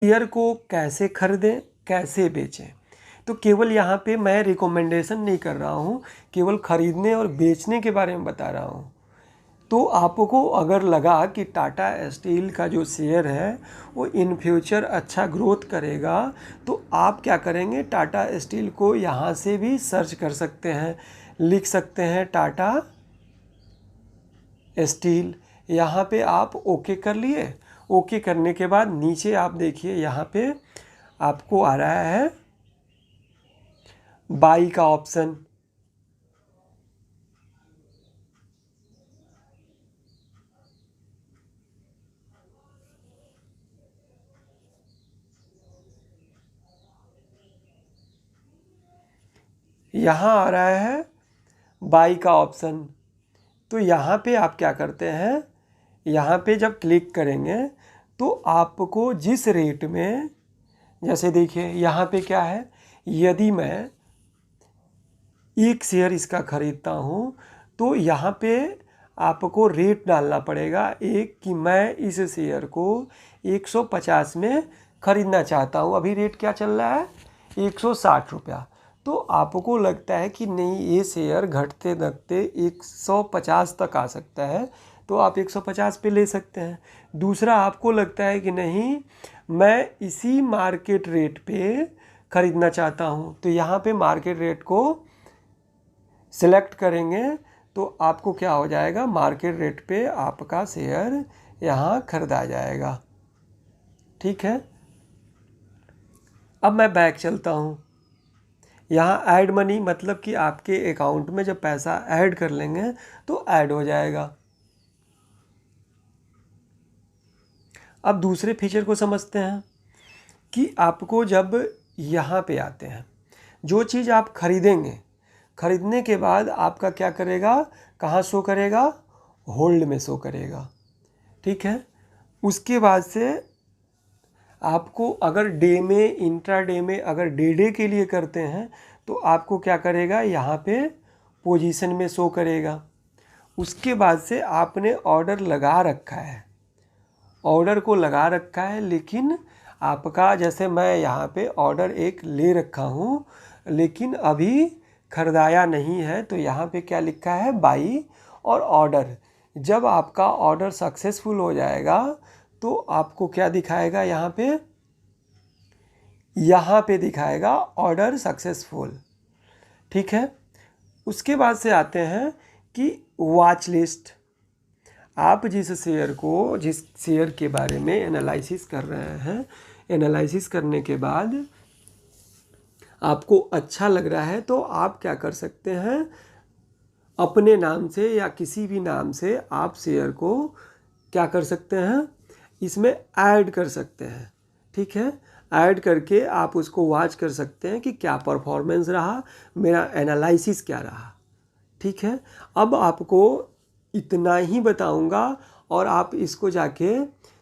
Share को कैसे खरीदें, कैसे बेचें। तो केवल यहाँ पे मैं रिकमेंडेशन नहीं कर रहा हूँ, केवल ख़रीदने और बेचने के बारे में बता रहा हूँ। तो आपको अगर लगा कि टाटा स्टील का जो शेयर है वो इन फ्यूचर अच्छा ग्रोथ करेगा, तो आप क्या करेंगे, टाटा स्टील को यहाँ से भी सर्च कर सकते हैं, लिख सकते हैं टाटा स्टील। यहाँ पे आप ओके कर लिए। ओके करने के बाद नीचे आप देखिए, यहाँ पे आपको आ रहा है बाई का ऑप्शन। यहाँ आ रहा है बाई का ऑप्शन। तो यहाँ पे आप क्या करते हैं, यहाँ पे जब क्लिक करेंगे तो आपको जिस रेट में, जैसे देखिए यहाँ पे क्या है, यदि मैं एक शेयर इसका ख़रीदता हूँ तो यहाँ पे आपको रेट डालना पड़ेगा एक, कि मैं इस शेयर को 150 में ख़रीदना चाहता हूँ। अभी रेट क्या चल रहा है, 160 रुपया। तो आपको लगता है कि नहीं, ये शेयर घटते घटते 150 तक आ सकता है, तो आप 150 पे ले सकते हैं। दूसरा, आपको लगता है कि नहीं, मैं इसी मार्केट रेट पे ख़रीदना चाहता हूँ, तो यहाँ पे मार्केट रेट को सिलेक्ट करेंगे तो आपको क्या हो जाएगा, मार्केट रेट पे आपका शेयर यहाँ खरीदा जाएगा। ठीक है। अब मैं बैक चलता हूँ। यहाँ ऐड मनी, मतलब कि आपके अकाउंट में जब पैसा ऐड कर लेंगे तो ऐड हो जाएगा। अब दूसरे फीचर को समझते हैं कि आपको जब यहाँ पे आते हैं, जो चीज़ आप खरीदेंगे, खरीदने के बाद आपका क्या करेगा, कहाँ शो करेगा, होल्ड में शो करेगा। ठीक है। उसके बाद से आपको अगर डे में, इंट्राडे में अगर डे के लिए करते हैं तो आपको क्या करेगा, यहाँ पे पोजीशन में शो करेगा। उसके बाद से आपने ऑर्डर लगा रखा है, ऑर्डर को लगा रखा है, लेकिन आपका, जैसे मैं यहाँ पे ऑर्डर एक ले रखा हूँ लेकिन अभी खरीदाया नहीं है, तो यहाँ पे क्या लिखा है, बाई और ऑर्डर। जब आपका ऑर्डर सक्सेसफुल हो जाएगा तो आपको क्या दिखाएगा, यहाँ पे दिखाएगा ऑर्डर सक्सेसफुल। ठीक है। उसके बाद से आते हैं कि वॉच लिस्ट। आप जिस शेयर के बारे में एनालिसिस कर रहे हैं, एनालिसिस करने के बाद आपको अच्छा लग रहा है तो आप क्या कर सकते हैं, अपने नाम से या किसी भी नाम से आप शेयर को क्या कर सकते हैं, इसमें ऐड कर सकते हैं। ठीक है। ऐड करके आप उसको वॉच कर सकते हैं कि क्या परफॉर्मेंस रहा, मेरा एनालिसिस क्या रहा। ठीक है। अब आपको इतना ही बताऊंगा और आप इसको जाके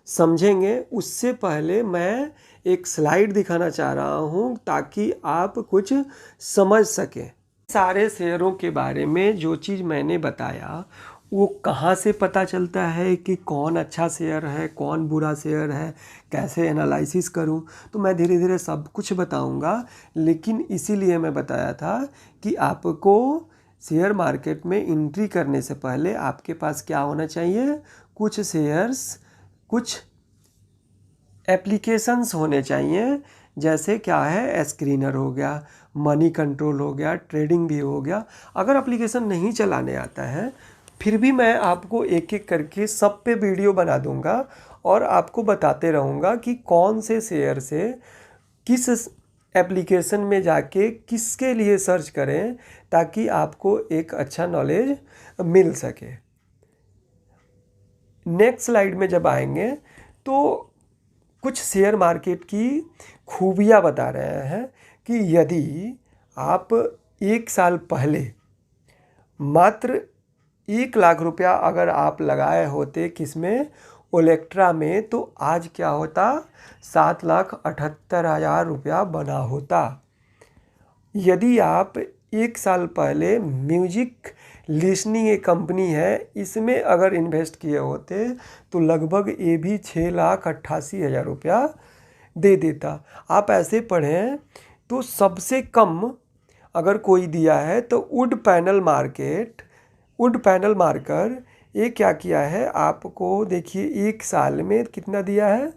समझेंगे। उससे पहले मैं एक स्लाइड दिखाना चाह रहा हूं ताकि आप कुछ समझ सकें। सारे शेयरों के बारे में जो चीज़ मैंने बताया वो कहाँ से पता चलता है कि कौन अच्छा शेयर है, कौन बुरा शेयर है, कैसे एनालिसिस करूं, तो मैं धीरे धीरे सब कुछ बताऊंगा। लेकिन इसीलिए मैं बताया था कि आपको शेयर मार्केट में एंट्री करने से पहले आपके पास क्या होना चाहिए, कुछ शेयर्स, कुछ एप्लीकेशंस होने चाहिए। जैसे क्या है, स्क्रीनर हो गया, मनी कंट्रोल हो गया, ट्रेडिंग भी हो गया। अगर एप्लीकेशन नहीं चलाने आता है, फिर भी मैं आपको एक एक करके सब पे वीडियो बना दूंगा और आपको बताते रहूँगा कि कौन से शेयर से किस एप्लीकेशन में जाके किसके लिए सर्च करें, ताकि आपको एक अच्छा नॉलेज मिल सके। नेक्स्ट स्लाइड में जब आएंगे तो कुछ शेयर मार्केट की खूबियाँ बता रहे हैं कि यदि आप एक साल पहले मात्र 1 लाख रुपया अगर आप लगाए होते किसमें, ओलेक्ट्रा में, तो आज क्या होता, 7,78,000 रुपया बना होता। यदि आप एक साल पहले म्यूजिक लिसनिंग एक कंपनी है, इसमें अगर इन्वेस्ट किए होते तो लगभग ये भी 6,88,000 रुपया दे देता। आप ऐसे पढ़ें तो सबसे कम अगर कोई दिया है तो वुड पैनल मार्कर, ये क्या किया है आपको, देखिए 1 साल में कितना दिया है,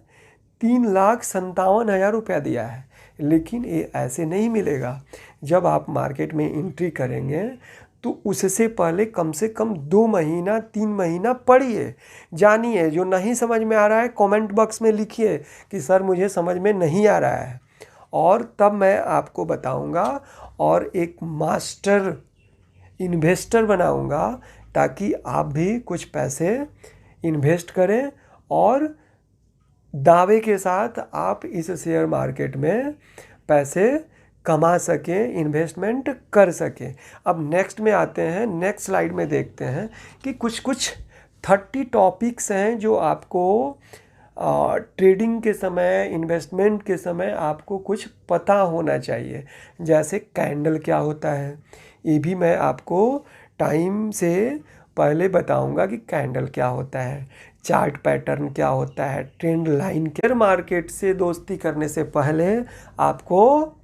3,57,000 रुपया दिया है। लेकिन ये ऐसे नहीं मिलेगा। जब आप मार्केट में एंट्री करेंगे तो उससे पहले कम से कम 2 महीना 3 महीना पढ़िए, जानिए। जो नहीं समझ में आ रहा है कमेंट बॉक्स में लिखिए कि सर मुझे समझ में नहीं आ रहा है, और तब मैं आपको बताऊंगा और एक मास्टर इन्वेस्टर बनाऊंगा, ताकि आप भी कुछ पैसे इन्वेस्ट करें और दावे के साथ आप इस शेयर मार्केट में पैसे कमा सकें, इन्वेस्टमेंट कर सकें। अब नेक्स्ट में आते हैं, नेक्स्ट स्लाइड में देखते हैं कि कुछ 30 टॉपिक्स हैं जो आपको ट्रेडिंग के समय, इन्वेस्टमेंट के समय आपको कुछ पता होना चाहिए। जैसे कैंडल क्या होता है, ये भी मैं आपको टाइम से पहले बताऊंगा कि कैंडल क्या होता है, चार्ट पैटर्न क्या होता है, ट्रेंड लाइन। शेयर मार्केट से दोस्ती करने से पहले आपको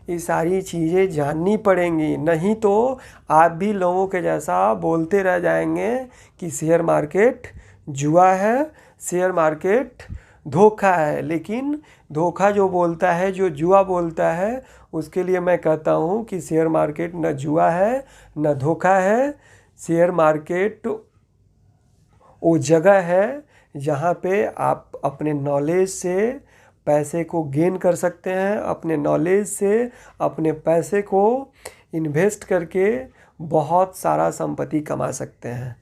ये सारी चीज़ें जाननी पड़ेंगी, नहीं तो आप भी लोगों के जैसा बोलते रह जाएंगे कि शेयर मार्केट जुआ है, शेयर मार्केट धोखा है। लेकिन धोखा जो बोलता है, जो जुआ बोलता है, उसके लिए मैं कहता हूँ कि शेयर मार्केट न जुआ है न धोखा है। शेयर मार्केट वो जगह है जहाँ पे आप अपने नॉलेज से पैसे को गेन कर सकते हैं, अपने नॉलेज से अपने पैसे को इन्वेस्ट करके बहुत सारा संपत्ति कमा सकते हैं।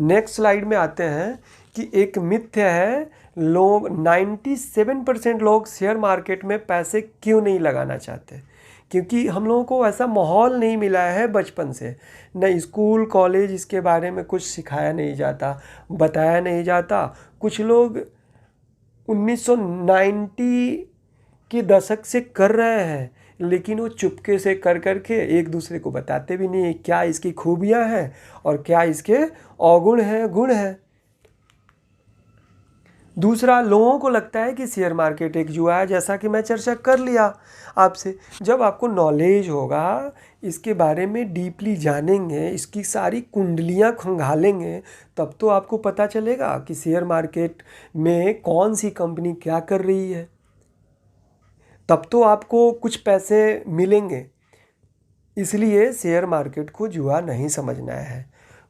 नेक्स्ट स्लाइड में आते हैं कि एक मिथ्या है, लोग 97% लोग शेयर मार्केट में पैसे क्यों नहीं लगाना चाहते, क्योंकि हम लोगों को ऐसा माहौल नहीं मिला है बचपन से। न स्कूल कॉलेज इसके बारे में कुछ सिखाया नहीं जाता, बताया नहीं जाता। कुछ लोग 1990 के दशक से कर रहे हैं, लेकिन वो चुपके से कर करके एक दूसरे को बताते भी नहीं क्या इसकी खूबियां हैं और क्या इसके अवगुण हैं, गुण हैं। दूसरा, लोगों को लगता है कि शेयर मार्केट एक जुआ है, जैसा कि मैं चर्चा कर लिया आपसे। जब आपको नॉलेज होगा, इसके बारे में डीपली जानेंगे, इसकी सारी कुंडलियां खंगालेंगे, तब तो आपको पता चलेगा कि शेयर मार्केट में कौन सी कंपनी क्या कर रही है, तब तो आपको कुछ पैसे मिलेंगे। इसलिए शेयर मार्केट को जुआ नहीं समझना है।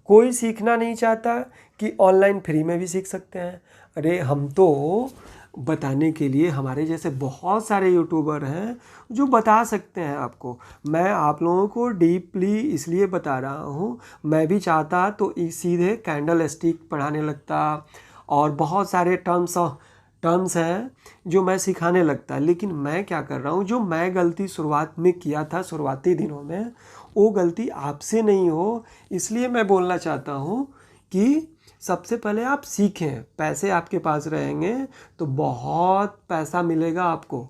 कोई सीखना नहीं चाहता कि ऑनलाइन फ्री में भी सीख सकते हैं। अरे हम तो बताने के लिए, हमारे जैसे बहुत सारे यूट्यूबर हैं जो बता सकते हैं आपको। मैं आप लोगों को डीपली इसलिए बता रहा हूँ, मैं भी चाहता तो सीधे कैंडल स्टिक पढ़ाने लगता और बहुत सारे टर्म्स हैं जो मैं सिखाने लगता। लेकिन मैं क्या कर रहा हूँ, जो मैं गलती शुरुआत में किया था, शुरुआती दिनों में, वो गलती आपसे नहीं हो, इसलिए मैं बोलना चाहता हूँ कि सबसे पहले आप सीखें। पैसे आपके पास रहेंगे तो बहुत पैसा मिलेगा आपको,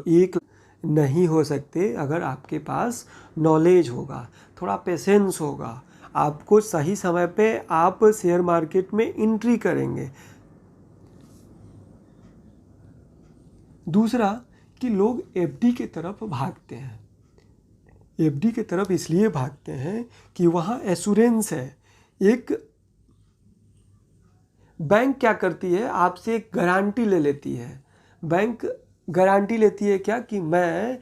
एक नहीं हो सकते अगर आपके पास नॉलेज होगा, थोड़ा पेशेंस होगा, आपको सही समय पे आप शेयर मार्केट में एंट्री करेंगे। दूसरा कि लोग एफडी की तरफ भागते हैं। एफडी की तरफ इसलिए भागते हैं कि वहाँ एश्योरेंस है। एक बैंक क्या करती है, आपसे एक गारंटी ले लेती है। बैंक गारंटी लेती है क्या, कि मैं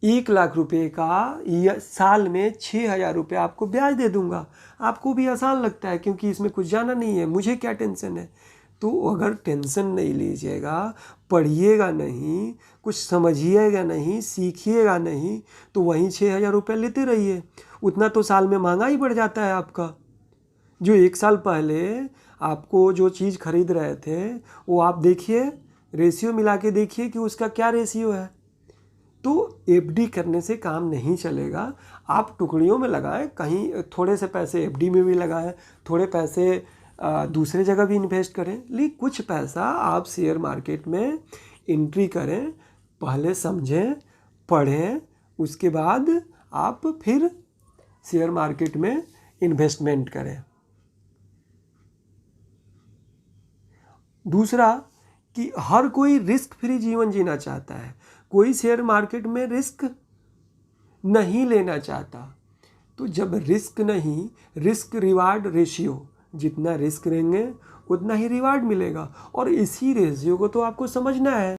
1,00,000 रुपये का साल में 6,000 रुपये आपको ब्याज दे दूंगा। आपको भी आसान लगता है क्योंकि इसमें कुछ जाना नहीं है, मुझे क्या टेंशन है। तो अगर टेंशन नहीं लीजिएगा, पढ़िएगा नहीं, कुछ समझिएगा नहीं, सीखिएगा नहीं, तो वहीं 6,000 रुपये लेते रहिए। उतना तो साल में महंगा ही बढ़ जाता है आपका। जो 1 साल पहले आपको जो चीज़ खरीद रहे थे, वो आप देखिए, रेशियो मिला के देखिए कि उसका क्या रेशियो है। तो एफडी करने से काम नहीं चलेगा। आप टुकड़ियों में लगाएं, कहीं थोड़े से पैसे एफडी में भी लगाएं, थोड़े पैसे दूसरे जगह भी इन्वेस्ट करें, लेकिन कुछ पैसा आप शेयर मार्केट में एंट्री करें, पहले समझें, पढ़ें, उसके बाद आप फिर शेयर मार्केट में इन्वेस्टमेंट करें। दूसरा कि हर कोई रिस्क फ्री जीवन जीना चाहता है, कोई शेयर मार्केट में रिस्क नहीं लेना चाहता। तो जब रिस्क नहीं, रिस्क रिवार्ड रेशियो, जितना रिस्क लेंगे उतना ही रिवार्ड मिलेगा, और इसी रेशियो को तो आपको समझना है।